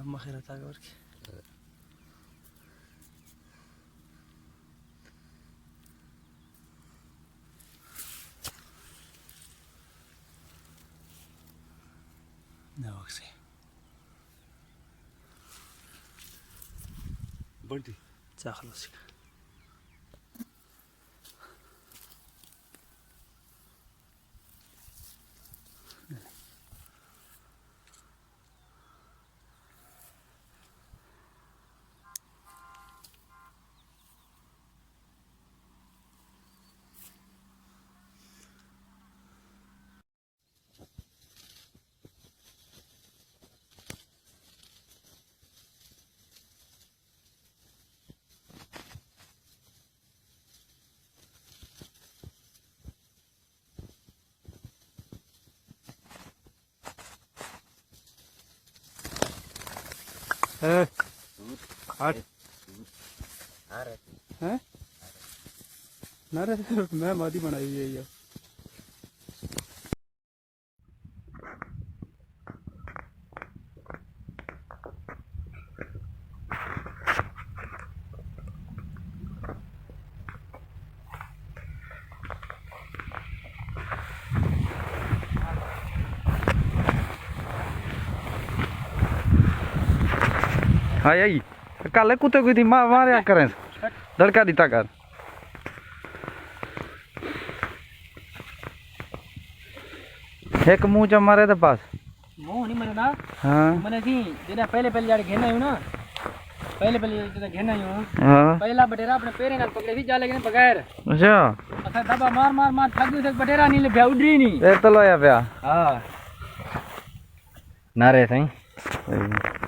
मखेरा तागर की ना वक्से बंटी चाखलो सी आठ हैं ना रे मैं मादी बनाई हुई है ये हाँ यही कल कुत्ते कोई थी मारे करें धड़का दीता कर एक मुंह च मारे तो पास मुंह नहीं मरे ना हाँ मने थी जेना पहले जाड़े घेना हूं ना पहले घेना हूं हाँ पहला बटेरा अपने पेरे नाल पकड़े थी जाले के बगैर अच्छा असा दबा मार थक गई से बटेरा नहीं ले उडरी नहीं ए तो लोया पिया हां ना रे सही